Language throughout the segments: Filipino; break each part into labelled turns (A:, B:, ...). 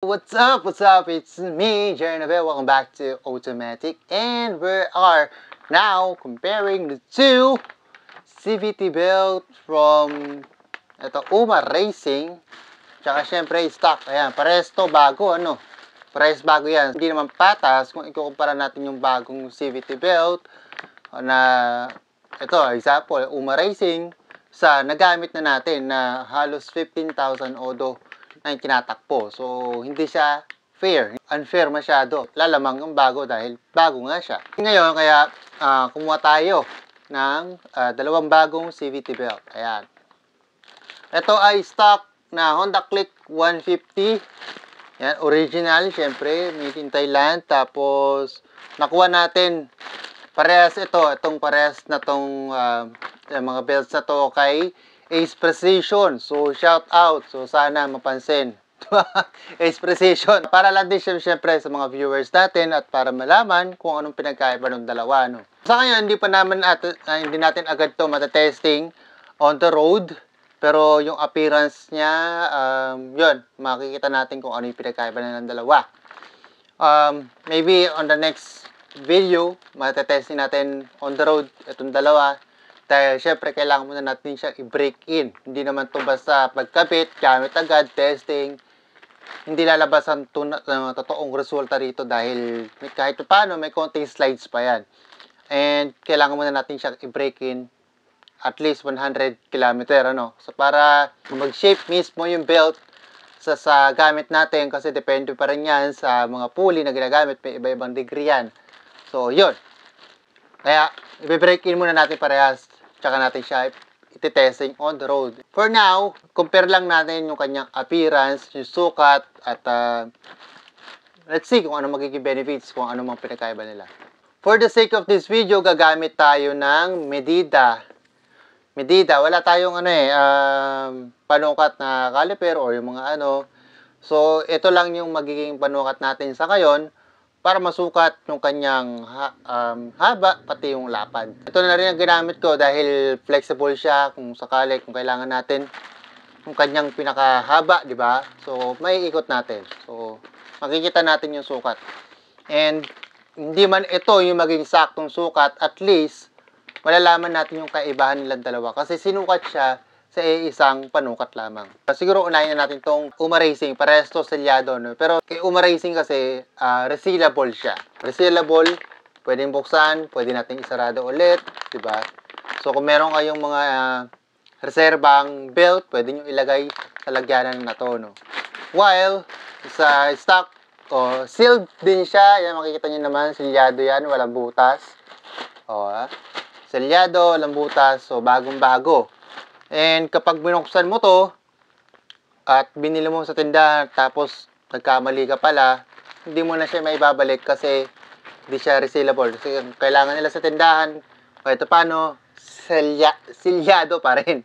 A: what's up? What's up? It's me, Jernavel. Welcome back to Automatic. And we are now comparing the two CVT belt from Uma Racing. Tsaka syempre stock. Ayan, parehas to bago. Parehas bago yan. Hindi naman patas kung ikukumpara natin yung bagong CVT belt na ito, example, Uma Racing sa nagamit na natin na halos 15,000 odo na yung tinatakbo. So, hindi siya fair. Unfair masyado. Lalamang yung bago dahil bago nga siya. Ngayon, kaya kumuha tayo ng dalawang bagong CVT belt. Ayan. Ito ay stock na Honda Click 150. Yan, original, syempre, made in Thailand. Tapos, nakuha natin parehas itong parehas na tong mga belts na to kay Ace Precision. So, shout out. So, sana mapansin. Ace Precision. Para lang din syempre sa mga viewers natin at para malaman kung anong pinagkaiba ng dalawa. Sa ngayon, hindi natin agad to matatesting on the road. Pero yung appearance niya, yun, makikita natin kung ano yung pinagkaiba ng dalawa. Maybe on the next video, matatesting natin on the road itong dalawa. Dahil syempre kailangan muna natin siya i-break in. Hindi naman to basta pagkabit, gamit agad, testing. Hindi lalabas ang totoong resulta rito dahil kahit paano may konting slides pa yan. And kailangan muna natin siya i-break in at least 100 km, So para mag-shape mismo yung belt sa gamit natin kasi depende pa rin yan sa mga pulley na ginagamit. May iba-ibang degree yan. So, yun. Kaya, i-break in muna natin parehas. Tsaka natin siya iti-testing on the road. For now, compare lang natin yung kanyang appearance, yung sukat, at let's see kung ano magiging benefits, kung ano mang pinakaiba nila. For the sake of this video, gagamit tayo ng Medida. Wala tayong panukat na caliper or yung mga So, ito lang yung magiging panukat natin sa ngayon para masukat yung kanyang haba, pati yung lapad. Ito na rin ang ginamit ko dahil flexible siya kung sakali, kung kailangan natin yung kanyang pinakahaba, di ba? So, may ikot natin. So, makikita natin yung sukat. And, hindi man ito yung maging saktong sukat, at least, malalaman natin yung kaibahan nilang dalawa. Kasi sinukat siya sa isang panukat lamang. Siguro unahin na natin tong Uma Racing. Parehas to selyado, Pero kay Uma Racing kasi, resealable siya. Resealable, pwedeng buksan, pwede natin isarado ulit, diba? So kung meron kayong mga reserbang belt, pwede nyo ilagay sa lagyanan na to, While, sa stock, sealed din siya. Yan, makikita nyo naman, selyado yan, walang butas. Selyado, walang butas, so bagong-bago. And kapag binuksan mo to at binili mo sa tindahan tapos nagkamali ka pala, hindi mo na siya maibabalik kasi hindi siya resealable. Kasi kailangan nila sa tindahan, ito paano, selyado pa rin.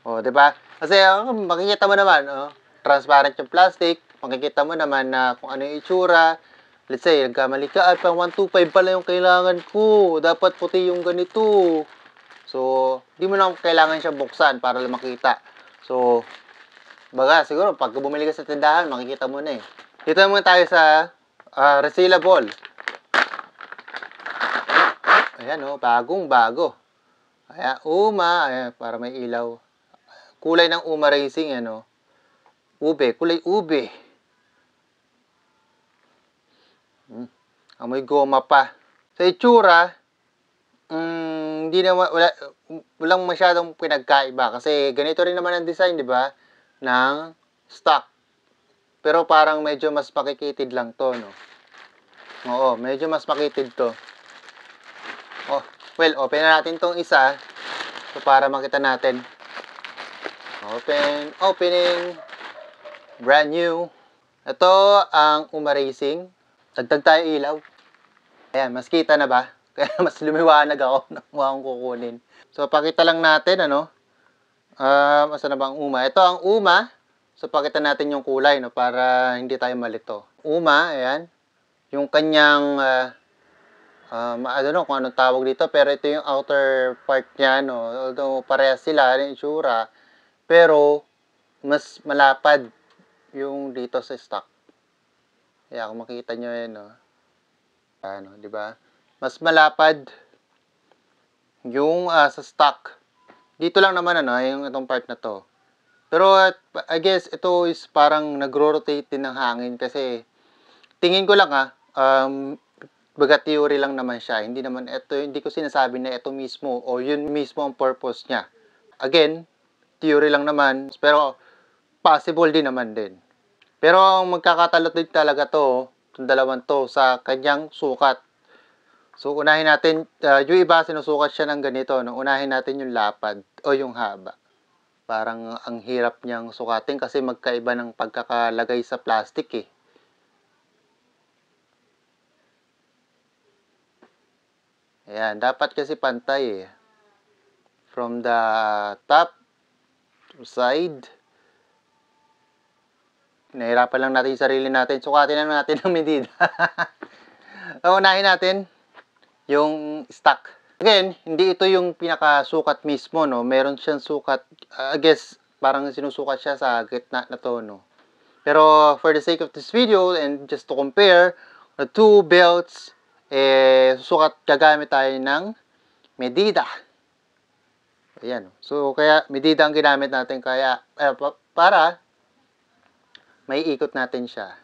A: Diba? Kasi makikita mo naman, transparent yung plastic, makikita mo naman na kung ano yung itsura. Let's say, nagkamali ka, pang 125 pala yung kailangan ko. Dapat puti yung ganito. So, di mo na kailangan siya buksan para lang makita. So, baga, siguro, pag bumili ka sa tindahan, makikita mo na eh. Dito naman tayo sa resealable. Ayan, bagong-bago. Ayan, Uma, ayan, para may ilaw. Kulay ng Uma Racing, ube, kulay ube. Amoy goma pa. Sa itsura, hindi na walang masyadong pinagkaiba kasi ganito rin naman ang design, di ba? Ng stock. Pero parang medyo mas makikitid lang to, Oo, medyo mas makitid to. Well, open na natin tong isa. So, para makita natin. Opening. Brand new. Ito ang Uma Racing. Dagdag tayo ilaw. Ayan, mas kita na ba? Kaya mas lumiwanag ako na mukha akong kukunin. So, pakita lang natin, asa na ba ang Uma? Ito ang Uma. So, pakita natin yung kulay, para hindi tayo malito. Uma, ayan. Yung kanyang, I don't know kung anong tawag dito, pero ito yung outer part niya, Although, parehas sila, yung itsura. Pero, mas malapad yung dito sa stock. Kaya kung makita nyo yan, no? Ano, di ba? Mas malapad yung sa stock. Dito lang naman, ano, yung itong part na to. Pero, I guess, ito is parang nagro-rotate din ng hangin kasi tingin ko lang, baga theory lang naman siya. Hindi ko sinasabi na ito mismo o yun mismo ang purpose niya. Again, theory lang naman, pero possible din naman din. Pero ang magkakatalot din talaga to, itong dalawang to, sa kanyang sukat. So, unahin natin, yung iba sinusukat siya ng ganito, no? Unahin natin yung lapad o yung haba. Parang ang hirap niyang sukatin kasi magkaiba ng pagkakalagay sa plastic eh. Ayan, dapat kasi pantay eh. From the top to side. Nahirapan lang natin yung sarili natin. Sukatin lang natin ang medida. Unahin natin yung stock. Again, hindi ito yung pinakasukat mismo, no? Meron siyang sukat, I guess, parang sinusukat siya sa gitna na to, no? Pero, for the sake of this video, and just to compare the two belts, gagamit tayo ng medida. Ayan. So, kaya, medida ang ginamit natin kaya, para may ikot natin siya.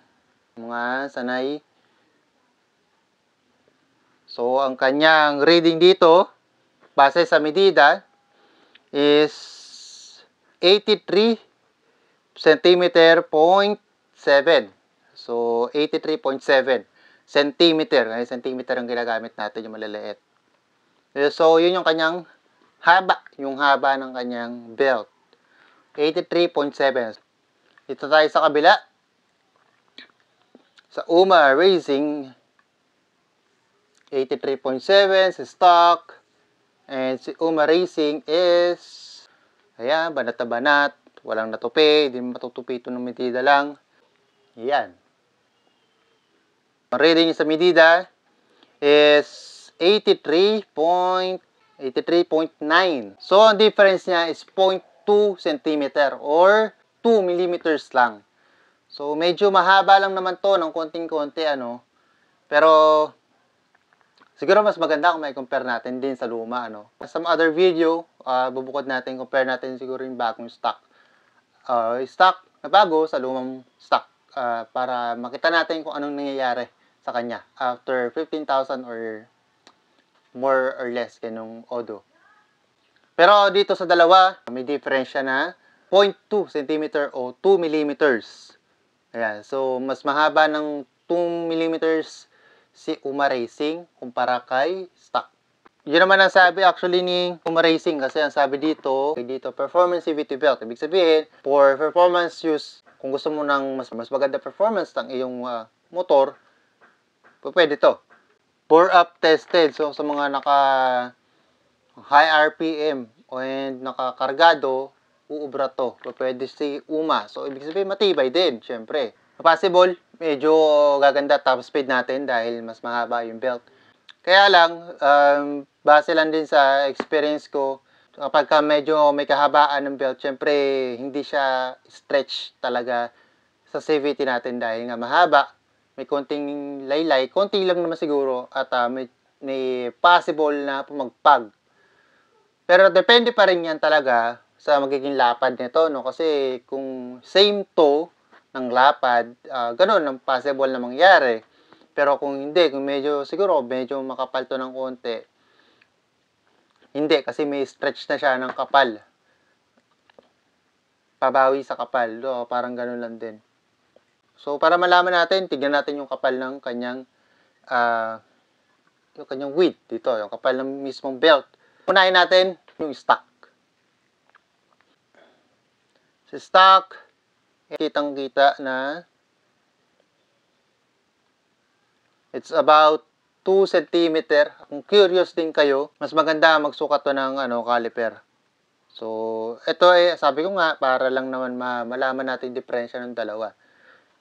A: Mga sanay. So, ang kanyang reading dito, base sa medida, is 83 centimeter point 7. So, 83.7 centimeter. Ngayon, centimeter ang ginagamit natin, yung maliliit. So, yun yung kanyang haba. Yung haba ng kanyang belt. 83.7. Dito tayo sa kabila. Sa Uma Racing, 83.7 sa stock. And si Uma Racing is, ayan, banat na banat. Walang natupi. Hindi matutupi ito ng medida lang. Ayan. Ang reading sa medida is 83.9. So, ang difference niya is 0.2 cm or 2 millimeters lang. So, medyo mahaba lang naman to ng konting-konti, ano. Pero, siguro mas maganda kung may compare natin din sa luma, ano. Some other video, bubukod natin, compare natin siguro yung bagong stock. Stock na bago sa lumang stock. Para makita natin kung anong nangyayari sa kanya after 15,000 or more or less ganung odo. Pero dito sa dalawa, may diferensya na 0.2 cm o 2 millimeters. Ayan, so mas mahaba ng 2 millimeters si Uma Racing kumpara kay stock. Yun naman ang sabi actually ni Uma Racing kasi ang sabi dito performance CVT belt. Ibig sabihin, for performance use, kung gusto mo ng mas maganda performance ng iyong motor, pwede to. Bore up tested. So, sa mga naka high RPM and nakakargado, uubra to. Pwede si Uma. So, ibig sabihin, matibay din, syempre. Possible, medyo gaganda top speed natin dahil mas mahaba yung belt. Kaya lang, base lang din sa experience ko, kapag medyo may kahabaan ng belt, syempre, hindi siya stretch talaga sa CVT natin dahil nga mahaba. May konting laylay, konti lang naman siguro at may possible na pumagpag. Pero depende pa rin yan talaga sa magiging lapad nito, no? Kasi kung same toe ng lapad, ganun ang possible na mangyari. Pero kung hindi, kung medyo makapal to ng konti, hindi, kasi may stretch na siya ng kapal. Pabawi sa kapal, parang ganun lang din. So, para malaman natin, tignan natin yung kapal ng kanyang width dito, yung kapal ng mismong belt. Unahin natin yung stock. Sa stock, kitang-kita na it's about 2 cm. Kung curious din kayo, mas maganda magsukat to ng caliper. So, ito sabi ko nga, para lang naman malaman natin yung diferensya ng dalawa.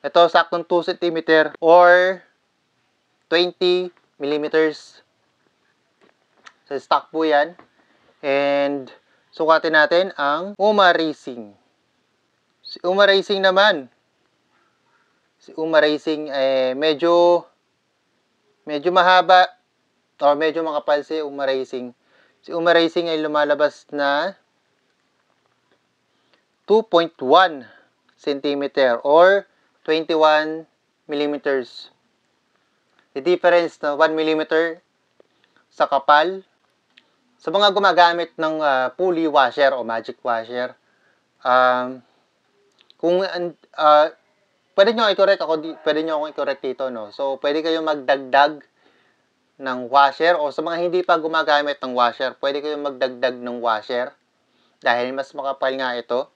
A: Ito, saktong 2 cm or 20 mm. Sa stock po yan. And, sukatin natin ang Uma Racing. Si Uma Racing naman, Si Uma Racing medyo mahaba or medyo makapal si Uma Racing. Si Uma Racing ay lumalabas na 2.1 cm or 21 millimeters. The difference na 1 mm sa kapal. Sa mga gumagamit ng pulley washer o magic washer, kung pwede nyo i-correct pwede nyo akong i-correct dito, no? So, pwede kayong magdagdag ng washer o sa mga hindi pa gumagamit ng washer, pwede kayong magdagdag ng washer dahil mas makapal nga ito.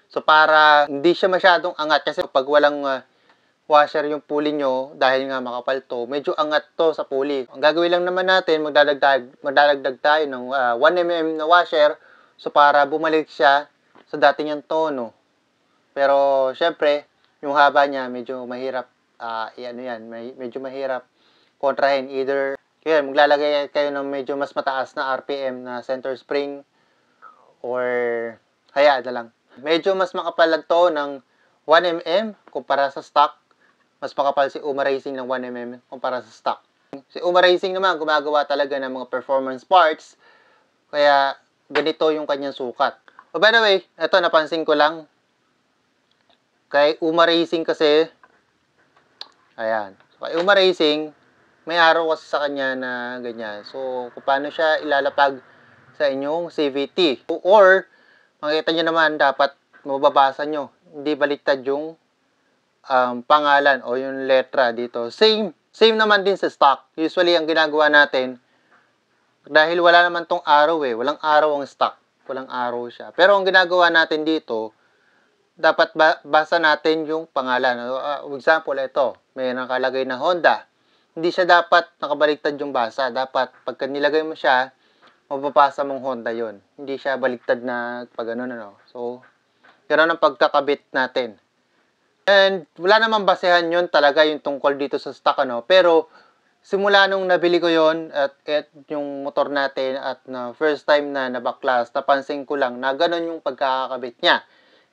A: So, para hindi siya masyadong angat kasi pag walang washer yung pulley nyo, dahil nga makapal to, medyo angat to sa pulley. Ang gagawin lang naman natin, magdadagdag tayo ng 1 mm na washer, so para bumalik siya sa dati niyang tono. Pero, syempre, yung haba niya, medyo mahirap, medyo mahirap kontrahin. Either, maglalagay kayo ng medyo mas mataas na RPM na center spring, or, hayaan na lang. Medyo mas makapal to ng 1 mm kumpara sa stock. Mas makapal si Uma Racing ng 1 mm kumpara sa stock. Si Uma Racing naman, gumagawa talaga ng mga performance parts. Kaya, ganito yung kanyang sukat. Oh, by the way, ito napansin ko lang. Kay Uma Racing kasi, ayan. Kay Uma Racing, may araw kasi sa kanya na ganyan. So, kung paano siya ilalapag sa inyong CVT. Or, makikita nyo naman, dapat mababasa nyo. Hindi baliktad yung pangalan o yung letra dito. Same naman din sa stock. Usually, ang ginagawa natin, dahil wala naman tong arrow walang arrow ang stock. Walang arrow siya. Pero ang ginagawa natin dito, dapat basa natin yung pangalan. Example, ito. May nakalagay na Honda. Hindi siya dapat nakabaliktad yung basa. Dapat, pagka nilagay mo siya, mababasa mong Honda yon. Hindi siya baliktad na pag ano. So, ganoon ang pagkakabit natin. And wala namang basehan yon talaga yung tungkol dito sa stock, pero simula nung nabili ko yon at yung motor natin at na first time na nabaklas, napansin ko lang na ganun yung pagkakabit niya.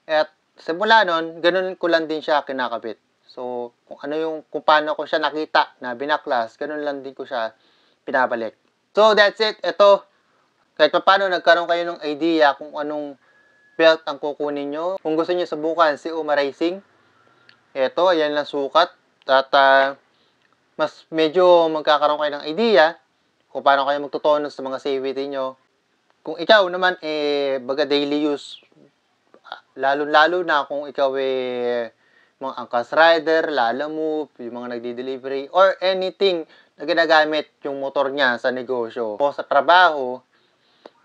A: At simula nun, ganun ko lang din siya kinakabit. So, kung paano ko siya nakita na binaklas, ganun lang din ko siya pinabalik. So, that's it. Ito, kahit pa paano nagkaroon kayo ng idea kung anong belt ang kukunin nyo. Kung gusto nyo subukan si Uma Racing, ito, ayan lang sukat. At mas medyo magkakaroon kayo ng idea kung paano kayo magtutono sa mga CVT nyo. Kung ikaw naman, baga daily use, lalo na kung ikaw mga angkas rider, lalamove, yung mga nagdi-delivery, or anything na ginagamit yung motor niya sa negosyo o sa trabaho,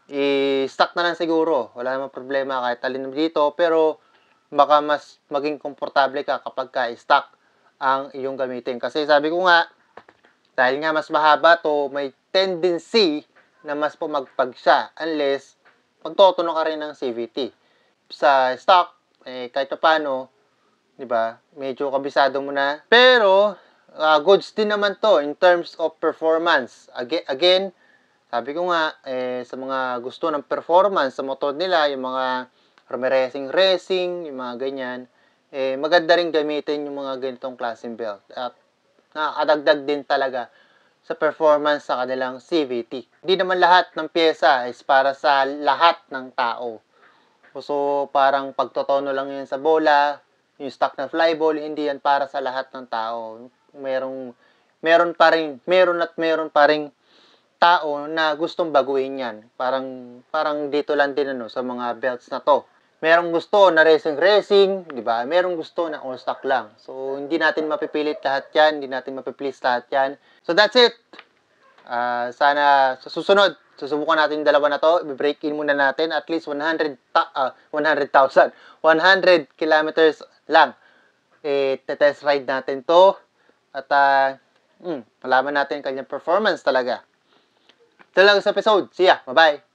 A: i-stock na lang siguro. Wala namang problema kahit alin dito, pero baka mas maging komportable ka kapag ka-stock ang iyong gamitin. Kasi sabi ko nga, dahil nga mas mahaba to, may tendency na mas pumagpag siya unless magtotono ka rin ng CVT. Sa stock, kahit pa paano, di ba, medyo kabisado mo na. Pero, goods din naman to in terms of performance. Again, sabi ko nga, sa mga gusto ng performance sa motor nila, yung mga racing, yung mga ganyan, maganda rin gamitin yung mga ganitong klaseng belt. At nakakadagdag din talaga sa performance sa kanilang CVT. Hindi naman lahat ng pyesa is para sa lahat ng tao. So, parang pagtotono lang yun sa bola, yung stock na flyball, hindi yan para sa lahat ng tao. Meron pa ring tao na gustong baguhin yan. Parang dito lang din sa mga belts na to. Merong gusto na racing, di ba? Merong gusto na all stock lang. So, hindi natin mapipilit lahat yan. Hindi natin mapiplease lahat yan. So, that's it. Sana sa susunod, susubukan natin yung dalawa na to. I-break in muna natin. At least 100 kilometers lang. Test ride natin to. At malaman natin kanyang performance talaga. Ito lang sa episode. See ya. Bye-bye.